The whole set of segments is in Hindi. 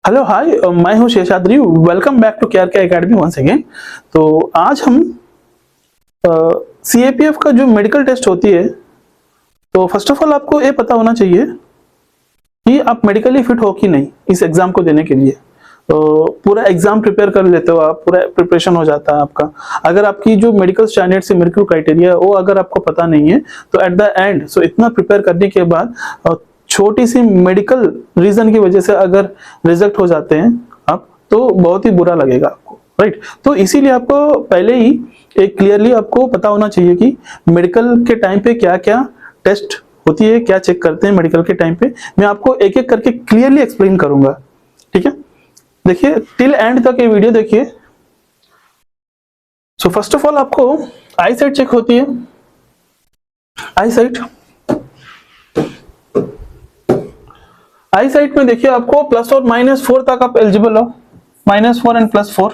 हेलो हाय, मैं हूं Seshadri. Welcome back to KRK academy once again. तो आज हम सीएपीएफ का जो मेडिकल टेस्ट होती है, तो फर्स्ट ऑफ ऑल आपको ये पता होना चाहिए कि आप मेडिकली फिट हो कि नहीं इस एग्जाम को देने के लिए। तो पूरा एग्जाम प्रिपेयर कर लेते हो आप, पूरा प्रिपरेशन हो जाता है आपका। अगर आपकी जो मेडिकल स्टैंडर्ड से मेडिकल क्राइटेरिया है वो अगर आपको पता नहीं है तो एट द एंड इतना प्रिपेयर करने के बाद छोटी सी मेडिकल रीजन की वजह से अगर रिजेक्ट हो जाते हैं आप, तो बहुत ही बुरा लगेगा आपको, राइट। तो इसीलिए आपको पहले ही एक क्लियरली आपको पता होना चाहिए कि मेडिकल के टाइम पे क्या क्या टेस्ट होती है, क्या चेक करते हैं मेडिकल के टाइम पे। मैं आपको एक एक करके क्लियरली एक्सप्लेन करूंगा, ठीक है। देखिए टिल एंड तक ये वीडियो देखिए। सो फर्स्ट ऑफ ऑल आपको आई साइट चेक होती है। आई साइट में देखिए आपको प्लस और -4 तक आप एलिजिबल हो। -4 एंड +4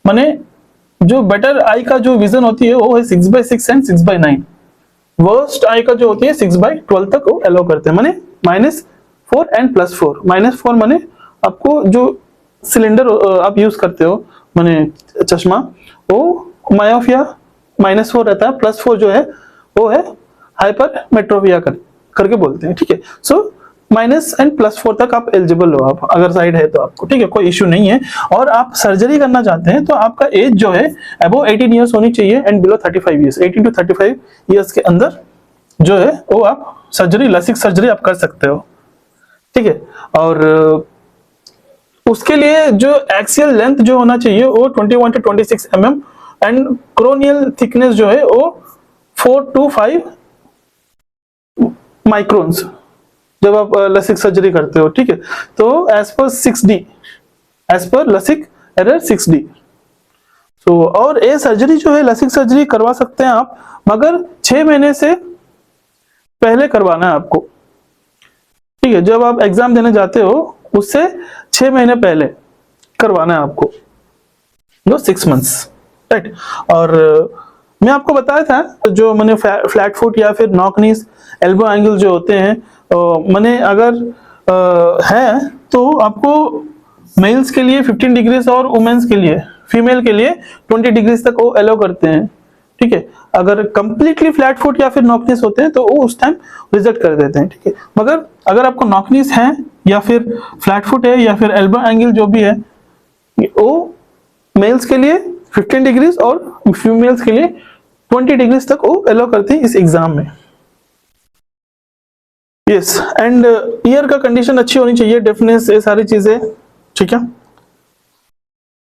माने जो बेटर आई का जो विजन होती है वो है 6/6 एंड 6/9। वर्स्ट आई का जो होती है 6/12 तक वो अलाउ करते हैं, माने -4 एंड +4। -4 माने आपको जो सिलेंडर आप यूज करते हो माने चश्मा, वो मायोपिया -4 रहता है। +4 जो है वो है हाइपरमेट्रोपिया करके बोलते हैं, ठीक है। सो माइनस एंड +4 तक आप एलिजिबल हो आप, अगर साइड है तो आपको, ठीक है, कोई इश्यू नहीं है। और आप सर्जरी करना चाहते हैं तो आपका एज जो है अबव 18 इयर्स होनी चाहिए and below 35 years. 18 to 35 years के अंदर जो है वो आप सर्जरी, लसिक सर्जरी आप कर सकते हो, ठीक है। और उसके लिए जो एक्सियल लेंथ जो होना चाहिए वो 21 to 26 mm and cranial thickness जो है वो 4 to 5 माइक्रोन्स जब आप लसिक सर्जरी करते हो, ठीक है। तो as per 6D, as per लसिक error 6D। तो और ये सर्जरी जो है लसिक सर्जरी करवा सकते हैं आप, मगर 6 महीने से पहले करवाना है आपको, ठीक है। जब आप एग्जाम देने जाते हो उससे 6 महीने पहले करवाना है आपको, नो 6 मंथ्स, राइट। और मैं आपको बताया था जो मैंने फ्लैट फुट या फिर नॉक नीज एल्बो एंगल जो होते हैं, मैंने अगर है तो आपको मेल्स के लिए 15 डिग्रीज और वुमेन्स के लिए, फीमेल के लिए 20 डिग्रीज तक वो अलाउ करते हैं, ठीक है। अगर कंप्लीटली फ्लैट फुट या फिर नॉकनीस होते हैं तो वो उस टाइम रिजेक्ट कर देते हैं, ठीक है। मगर अगर आपको नॉकनीस है या फिर फ्लैट फुट है या फिर एल्बो एंगल जो भी है, वो मेल्स के लिए 15 डिग्रीज और फीमेल्स के लिए 20 डिग्रीज तक वो अलाउ करते हैं इस एग्जाम में। यस, एंड ईयर का कंडीशन अच्छी होनी चाहिए, डेफनेस, ये सारी चीजें, ठीक है।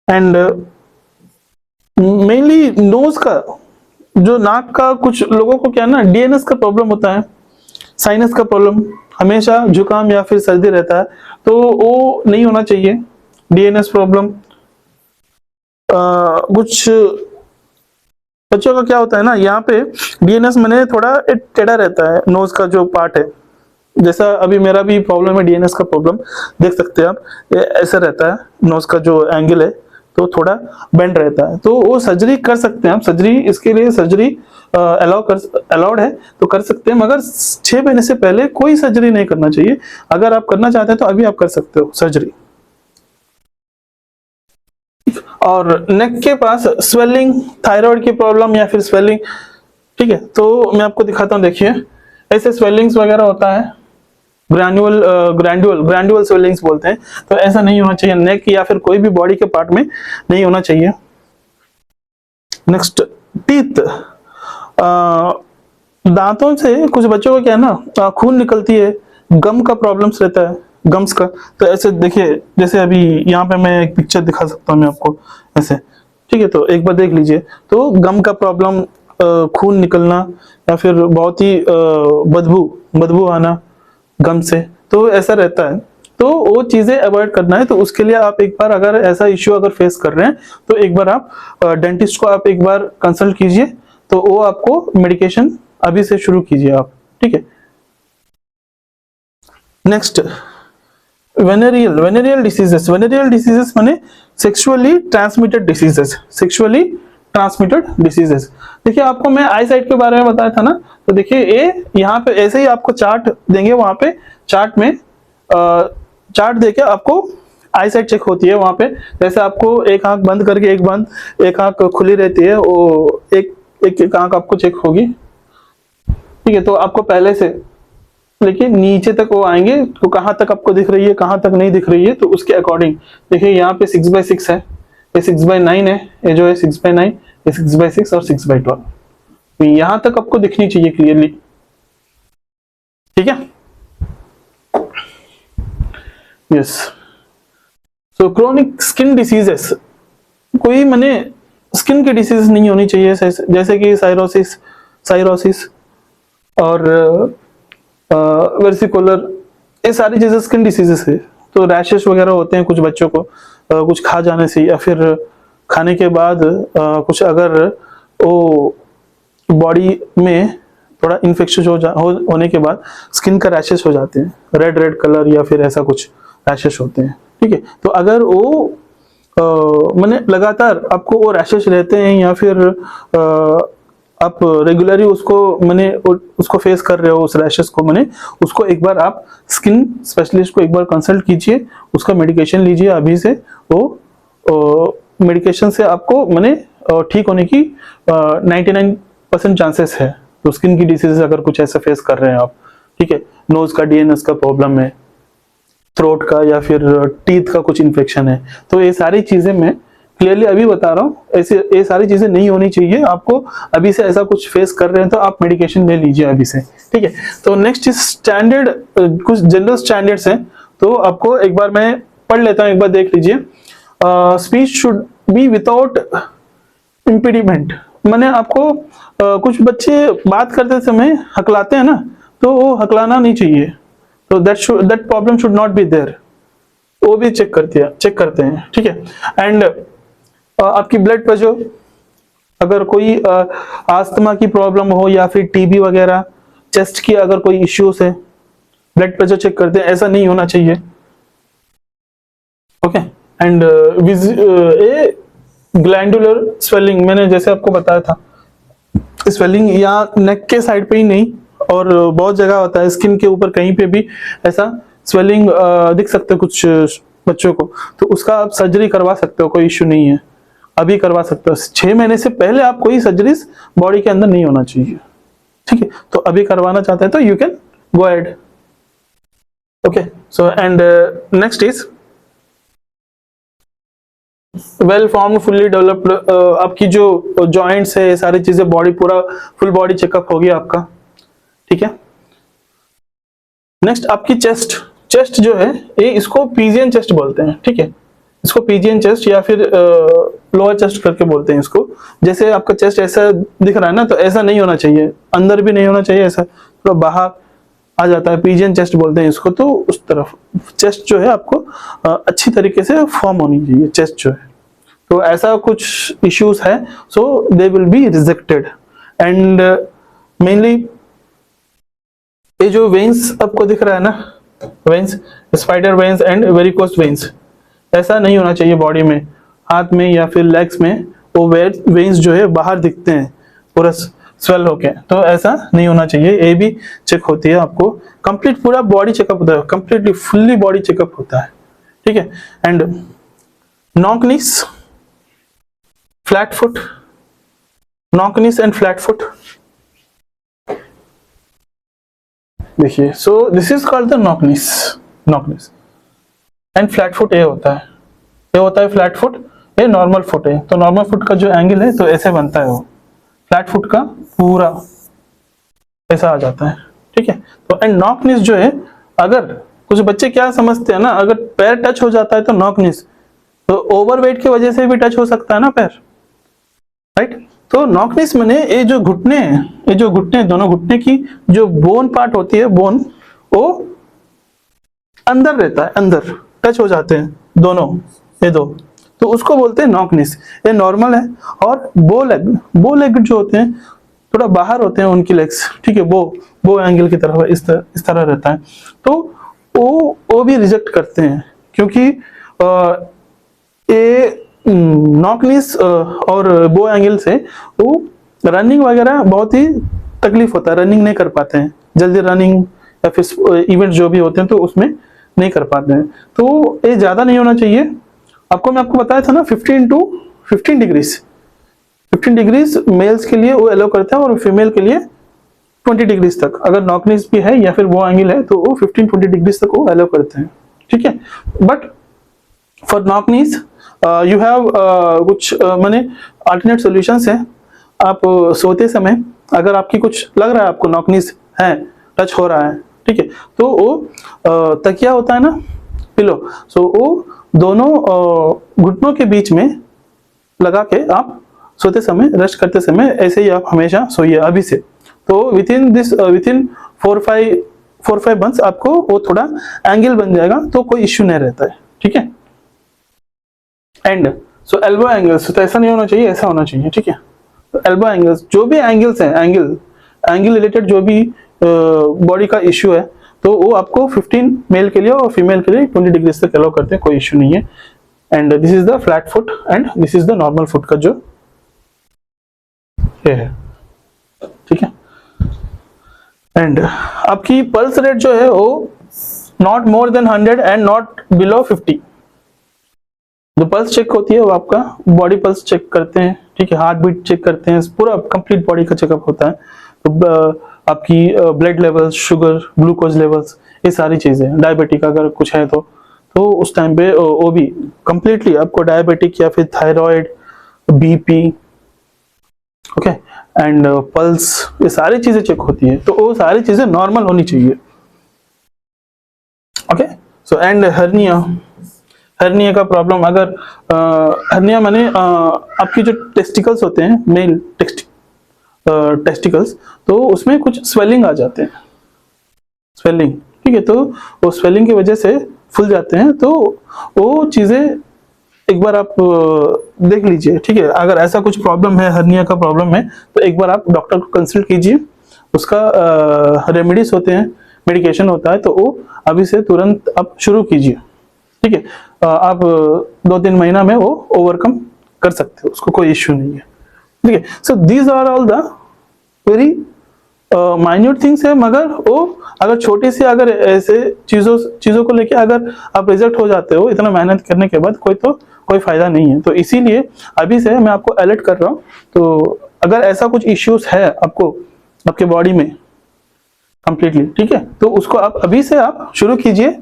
एंड मेनली नोज का, जो नाक का, कुछ लोगों को क्या ना डीएनएस का प्रॉब्लम होता है, साइनस का प्रॉब्लम, हमेशा जुकाम या फिर सर्दी रहता है, तो वो नहीं होना चाहिए डीएनएस प्रॉब्लम। कुछ बच्चों का क्या होता है ना, यहाँ पे डीएनएस मैंने थोड़ा टेढ़ा रहता है, नोज का जो पार्ट है, जैसा अभी मेरा भी प्रॉब्लम है डीएनएस का प्रॉब्लम, देख सकते हैं आप, ये ऐसा रहता है, नोज का जो एंगल है तो थोड़ा बेंड रहता है। तो वो सर्जरी कर सकते हैं आप, सर्जरी, इसके लिए सर्जरी अलाउड है तो कर सकते हैं, मगर 6 महीने से पहले कोई सर्जरी नहीं करना चाहिए। अगर आप करना चाहते हैं तो अभी आप कर सकते हो सर्जरी। और नेक के पास स्वेलिंग, थायराइड की प्रॉब्लम या फिर स्वेलिंग, ठीक है, तो मैं आपको दिखाता हूँ। देखिए ऐसे स्वेलिंग्स वगैरह होता है, ग्रैंडुअल स्वेलिंग्स बोलते हैं, तो ऐसा नहीं होना चाहिए, नेक या फिर कोई भी बॉडी के पार्ट में नहीं होना चाहिए। नेक्स्ट, टीथ, दांतों से कुछ बच्चों को क्या है ना, खून निकलती है, गम का प्रॉब्लम्स रहता है, गम्स का। तो ऐसे देखिए, जैसे अभी यहाँ पे मैं एक पिक्चर दिखा सकता हूँ मैं आपको ऐसे, ठीक है, तो एक बार देख लीजिए। तो गम का प्रॉब्लम, खून निकलना या फिर बहुत ही बदबू आना गम से, तो ऐसा रहता है, तो वो चीजें अवॉइड करना है। तो उसके लिए आप एक बार, अगर ऐसा इश्यू अगर फेस कर रहे हैं तो एक बार आप डेंटिस्ट को आप एक बार कंसल्ट कीजिए, तो वो आपको मेडिकेशन अभी से शुरू कीजिए आप, ठीक है। नेक्स्ट, वेनेरियल डिसीजेस माने सेक्सुअली ट्रांसमिटेड डिसीजेस। देखिए आपको मैं आई साइट के बारे में बताया था ना, तो देखिए ये यहाँ पे ऐसे ही आपको चार्ट देंगे, वहां पे चार्ट में चार्ट देके आपको आई साइट चेक होती है वहाँ पे। जैसे आपको एक आंख बंद करके एक आंख खुली रहती है, वो एक आंख आपको चेक होगी, ठीक है। तो आपको पहले से लेकिन नीचे तक वो आएंगे, तो कहाँ तक आपको दिख रही है, कहाँ तक नहीं दिख रही है, तो उसके अकॉर्डिंग देखिए यहाँ पे 6/6 है, ये 6/9 है, ये जो है 6/9, ये 6/6 और 6/12, तो यहाँ तक आपको दिखनी चाहिए क्लियरली, ठीक है। यस, सो क्रोनिक स्किन डिसीजेस, कोई माने स्किन की डिसीज नहीं होनी चाहिए, जैसे कि साइरोसिस और वेर्सिकुलर, ये सारी चीजें स्किन डिसीजेस है। तो रैशेस वगैरह होते हैं कुछ बच्चों को कुछ खा जाने से, या फिर खाने के बाद कुछ अगर वो बॉडी में थोड़ा इन्फेक्शन होने के बाद स्किन का रैशेस हो जाते हैं, रेड कलर या फिर ऐसा कुछ रैशेस होते हैं, ठीक है। तो अगर वो माने लगातार आपको वो रैशेस रहते हैं, या फिर आप रेगुलरली उसको माने उसको फेस कर रहे हो उस रैशेस को, माने उसको एक बार आप स्किन स्पेशलिस्ट को एक बार कंसल्ट कीजिए, उसका मेडिकेशन लीजिए अभी से। वो मेडिकेशन से आपको माने ठीक होने की 99% चांसेस है। तो स्किन की डिसीज अगर कुछ ऐसा फेस कर रहे हैं आप, ठीक है, नोज का डीएनएस का प्रॉब्लम है, थ्रोट का या फिर टीथ का कुछ इन्फेक्शन है, तो ये सारी चीजें मैं क्लियरली अभी बता रहा हूँ, ऐसे ये सारी चीजें नहीं होनी चाहिए आपको। अभी से ऐसा कुछ फेस कर रहे हैं तो आप मेडिकेशन ले लीजिए अभी से, ठीक है। तो नेक्स्ट स्टैंडर्ड, कुछ जनरल स्टैंडर्ड्स हैं, तो आपको एक बार मैं पढ़ लेता हूँ, एक बार देख लीजिए। Speech should be without impediment, माने आपको कुछ बच्चे बात करते समय हकलाते हैं ना, तो वो हकलाना नहीं चाहिए, तो that problem should not be there, वो भी चेक करते हैं, ठीक है। एंड आपकी ब्लड प्रेशर, अगर कोई आस्थमा की प्रॉब्लम हो या फिर टीबी वगैरह, चेस्ट की अगर कोई इश्यूज है, ब्लड प्रेशर चेक करते हैं, ऐसा नहीं होना चाहिए, ओके। एंड ग्लैंडुलर स्वेलिंग, मैंने जैसे आपको बताया था, स्वेलिंग यहाँ नेक के साइड पे ही नहीं, और बहुत जगह होता है स्किन के ऊपर कहीं पे भी ऐसा स्वेलिंग दिख सकते हो कुछ बच्चों को, तो उसका आप सर्जरी करवा सकते हो, कोई इश्यू नहीं है, अभी करवा सकते हो। 6 महीने से पहले आप कोई सर्जरीज बॉडी के अंदर नहीं होना चाहिए, ठीक है। तो अभी करवाना चाहते हैं तो you can go ahead, okay. So and next is well form fully developed, आपकी जो जॉइंट्स है, सारी चीजें, बॉडी पूरा फुल बॉडी चेकअप हो गया आपका, ठीक है। नेक्स्ट आपकी चेस्ट जो है, ये इसको पीजियन चेस्ट बोलते हैं, ठीक है, इसको पीजियन चेस्ट या फिर लोअर चेस्ट करके बोलते हैं इसको। जैसे आपका चेस्ट ऐसा दिख रहा है ना, तो ऐसा नहीं होना चाहिए, अंदर भी नहीं होना चाहिए, ऐसा थोड़ा बाहर आ जाता है, पीजियन चेस्ट बोलते हैं इसको। तो उस तरफ चेस्ट जो है आपको अच्छी तरीके से फॉर्म होनी चाहिए चेस्ट जो है, तो ऐसा कुछ इश्यूज है, so they will be rejected. And mainly ये जो वेन्स आपको दिख रहा है ना, veins, spider veins and varicose veins, ऐसा नहीं होना चाहिए बॉडी में, हाथ में या फिर लेग्स में वो वेन्स जो है बाहर दिखते हैं पूरा स्वेल होके, तो ऐसा नहीं होना चाहिए। ये भी चेक होती है आपको, कंप्लीट पूरा बॉडी चेकअप होता है, कंप्लीटली फुल्ली बॉडी चेकअप होता है, ठीक है। And knock knees, flat foot, knock knees and flat foot, देखिए, so this is called the knock knees and flat foot. ये होता है फ्लैट फुट, ये नॉर्मल फुट है। तो नॉर्मल फुट का जो एंगल है तो ऐसे बनता है, वो फ्लैट फुट का पूरा ऐसा आ जाता है, ठीक है। तो एंड नॉक नीस जो है, अगर कुछ बच्चे क्या समझते हैं ना, अगर पैर टच हो जाता है तो नॉक नीस, तो ओवरवेट की वजह से भी टच हो सकता है ना पैर, राइट। तो नॉक नीस माने ये जो घुटने दोनों घुटने की जो बोन पार्ट होती है, बोन वो अंदर रहता है, अंदर टच हो जाते हैं दोनों, ये दो, तो उसको बोलते हैं नॉक नीस। ये नॉर्मल है। और बो लेग जो होते हैं थोड़ा बाहर होते हैं उनकी लेग्स, ठीक है, बो एंगल की तरफ इस तरह रहता है, तो वो भी रिजेक्ट करते हैं, क्योंकि ये नॉक नीस और बो एंगल से वो रनिंग वगैरह बहुत ही तकलीफ होता है, रनिंग नहीं कर पाते हैं जल्दी, रनिंग या फिर इवेंट जो भी होते हैं तो उसमें नहीं कर पाते हैं। तो ये ज़्यादा नहीं होना चाहिए। मैं आपको बताया था ना 15 to 15 डिग्रीज, 15 डिग्रीज मेल्स के लिए वो अलाउ करते हैं और फीमेल के लिए 20 डिग्रीज तक। अगर नॉक नीज भी है या फिर वो एंगल है तो वो 15-20 डिग्रीज तक वो अलाउ करते हैं, ठीक है। But for knock knees you have कुछ माने अल्टरनेट सॉल्यूशंस हैं। आप सोते समय अगर आपकी कुछ लग रहा है आपको नॉक नीज है, टच हो रहा है, ठीक है, तो वो तकिया होता है ना, पिलो, सो वो दोनों घुटनों के बीच में लगा के आप सोते समय, रेस्ट करते समय ऐसे ही आप हमेशा सोइए अभी से। तो विथिन 4-5 मंथ्स आपको वो थोड़ा एंगल बन जाएगा, तो कोई इश्यू नहीं रहता है, ठीक है। एंड सो एल्बो एंगल्स तो ऐसा नहीं होना चाहिए, ऐसा होना चाहिए, ठीक है। तो एल्बो एंगल्स, जो भी एंगल्स हैं, एंगल रिलेटेड जो भी बॉडी का इश्यू है, तो वो आपको 15 मेल के लिए और फीमेल के लिए 20 डिग्री तक अलाउ करते हैं, कोई इश्यू नहीं है। And this is the flat foot and this is the normal foot का जो ये है, ठीक है। एंड आपकी पल्स रेट जो है वो not more than 100 and not below 50। जो पल्स चेक होती है वो आपका बॉडी पल्स चेक करते हैं, ठीक है, हार्ट बीट चेक करते हैं, पूरा कंप्लीट बॉडी का चेकअप होता है। तो आपकी blood levels, sugar, glucose levels, ये सारी चीजें, डायबिटिक अगर कुछ है तो उस टाइम पे वो भी कंप्लीटली आपको डायबिटिक या फिर thyroid, BP, okay, and pulse, ये सारी चीजें चेक होती है। तो वो सारी चीजें नॉर्मल होनी चाहिए, ओके। सो एंड हर्निया का प्रॉब्लम, अगर हर्निया माने आपकी जो टेस्टिकल्स होते हैं, मेल टेस्टिकल्स, तो उसमें कुछ स्वेलिंग आ जाते हैं, स्वेलिंग, ठीक है। तो वो स्वेलिंग की वजह से फूल जाते हैं, तो वो चीजें एक बार आप देख लीजिए, ठीक है। अगर ऐसा कुछ प्रॉब्लम है, हर्निया का प्रॉब्लम है, तो एक बार आप डॉक्टर को कंसल्ट कीजिए। उसका रेमेडीज होते हैं, मेडिकेशन होता है, तो वो अभी से तुरंत आप शुरू कीजिए, ठीक है। आप 2-3 महीना में वो ओवरकम कर सकते हो, उसको कोई इश्यू नहीं है, ठीक है। So these are all the very minute things है, मगर वो अगर छोटी सी, अगर ऐसे चीजों को लेके अगर आप रिजेक्ट हो जाते हो इतना मेहनत करने के बाद, कोई फायदा नहीं है। तो इसीलिए अभी से मैं आपको अलर्ट कर रहा हूँ। तो अगर ऐसा कुछ इश्यूज है आपको आपके बॉडी में कंप्लीटली, ठीक है, तो उसको आप अभी से आप शुरू कीजिए,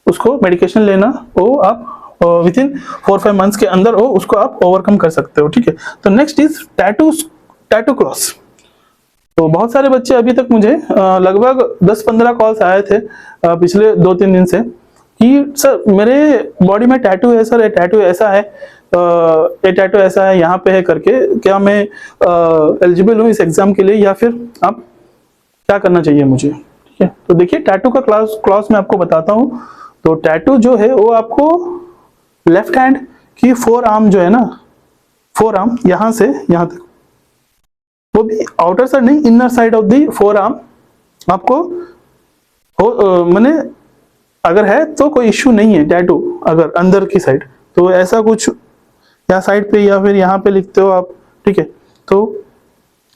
उसको मेडिकेशन लेना, वो आप विथिन 4-5 मंथ्स के अंदर वो उसको आप ओवरकम कर सकते हो, ठीक है। तो नेक्स्ट इज टैटू क्रॉस। तो बहुत सारे बच्चे अभी तक मुझे लगभग 10-15 कॉल्स आए थे पिछले 2-3 दिन से कि सर मेरे बॉडी में टैटू है, सर ये टैटू ऐसा है, ये टैटू ऐसा है, यहाँ पे है करके, क्या मैं एलिजिबल हूँ इस एग्जाम के लिए, या फिर आप क्या करना चाहिए मुझे, ठीक है। तो देखिए टैटू का क्लास मैं आपको बताता हूँ। तो टैटू जो है वो आपको लेफ्ट हैंड की फोर आर्म जो है ना, फोर आर्म यहाँ से यहाँ तक, वो भी आउटर साइड नहीं, inner side of the four arm आपको हो, मैंने अगर है तो कोई इश्यू नहीं है टैटू। अगर अंदर की साइड तो ऐसा कुछ या साइड पे या फिर यहाँ पे लिखते हो आप, ठीक है, तो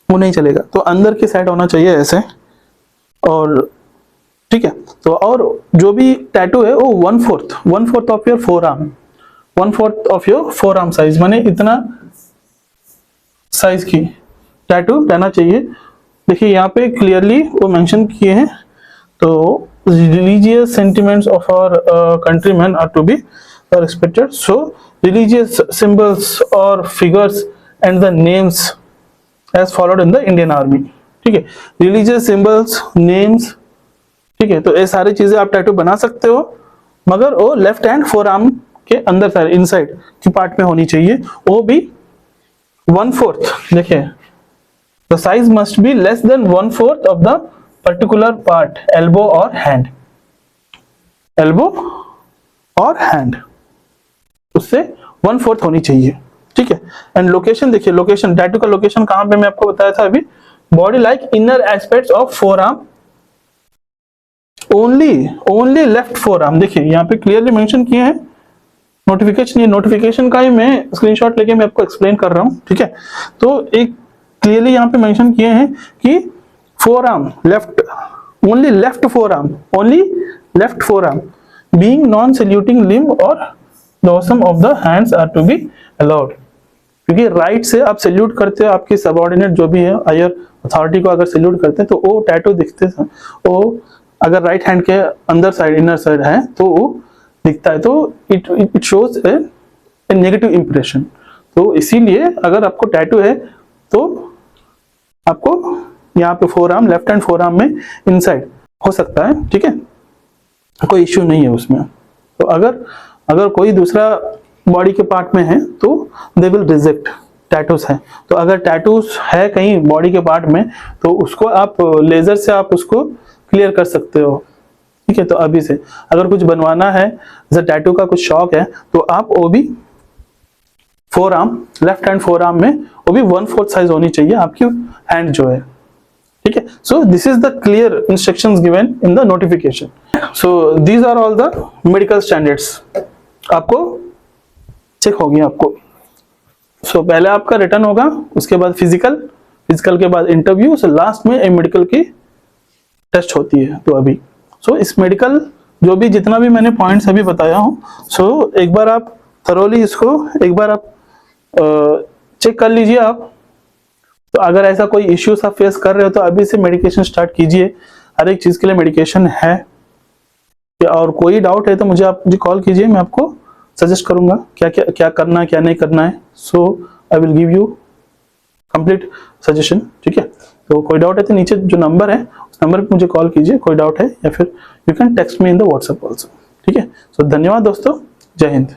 वो नहीं चलेगा। तो अंदर की साइड होना चाहिए ऐसे, और ठीक है। तो और जो भी टैटू है वो 1/4 of your four arm, 1/4 of your four arm size, माने इतना साइज की टैटू रहना चाहिए। देखिए यहाँ पे क्लियरली वो मेंशन किए हैं। तो religious sentiments of our countrymen are to be respected. So religious symbols or figures and the names as followed in the Indian Army, ठीक है। religious symbols, names, ठीक है। तो ये सारी चीजें आप टैटू बना सकते हो, मगर वो लेफ्ट हैंड फोर आर्म के अंदर साइड, इनसाइड की पार्ट में होनी चाहिए, वो भी 1/4। देखिए the size must be less than 1/4 of the particular part, elbow or hand, elbow और hand, उससे 1/4 होनी चाहिए, ठीक है। एंड लोकेशन देखिए, लोकेशन टैटू का लोकेशन कहां पे मैं आपको बताया था अभी, body like inner aspects of four arm, only left four arm. देखिए यहाँ पे क्लियरली मेंशन किए हैं, नोटिफिकेशन, ये नोटिफिकेशन का ही मैं स्क्रीनशॉट लेके मैं आपको एक्सप्लेन कर रहा हूँ, ठीक है। तो एक क्लियरली यहाँ पे मेंशन किए हैं कि four arm left, only left four arm being non-saluting limb or dorsum of the hands are to be allowed। क्योंकि राइट से आप सैल्यूट करते हो, आपकी सबऑर्डिनेट जो भी है हायर अथॉरिटी को अगर सैल्यूट करते हैं तो वो टैटू दिखते हैं, वो अगर राइट हैंड के अंदर साइड इनर साइड है तो वो दिखता है, तो it shows A negative impression. तो इसीलिए अगर आपको टैटू है तो आपको यहाँ पे four arm, left hand four arm में इनसाइड हो सकता है, ठीक है, कोई इश्यू नहीं है उसमें। तो अगर कोई दूसरा बॉडी के पार्ट में है तो दे विल रिजेक्ट टैटूज है। तो अगर टैटूज है कहीं बॉडी के पार्ट में तो उसको आप लेजर से आप उसको क्लियर कर सकते हो, ठीक है। तो अभी से अगर कुछ बनवाना है, जैसे टैटू का कुछ शौक है, तो आप वो भी four arm, left hand four arm में वो भी 1/4 साइज होनी चाहिए आपकी हैंड जो है, ठीक है। So this is the clear instructions given in the notification. So these are all the medical standards, आपको चेक होगी आपको। सो पहले आपका रिटर्न होगा, उसके बाद फिजिकल के बाद इंटरव्यू, सो लास्ट में मेडिकल की टेस्ट होती है। तो अभी इस मेडिकल जो भी जितना भी मैंने पॉइंट्स अभी बताया हूँ, सो एक बार आप थरोली इसको एक बार आप चेक कर लीजिए आप। तो अगर ऐसा कोई इश्यूज आप फेस कर रहे हो तो अभी से मेडिकेशन स्टार्ट कीजिए, हर एक चीज के लिए मेडिकेशन है। और कोई डाउट है तो मुझे कॉल कीजिए, मैं आपको सजेस्ट करूंगा क्या करना है क्या नहीं करना है। So I will give you complete suggestion, ठीक है। तो कोई डाउट है तो नीचे जो नंबर है उस नंबर पे मुझे कॉल कीजिए, कोई डाउट है, या फिर you can text me in the WhatsApp also, ठीक है। सो धन्यवाद दोस्तों, जय हिंद।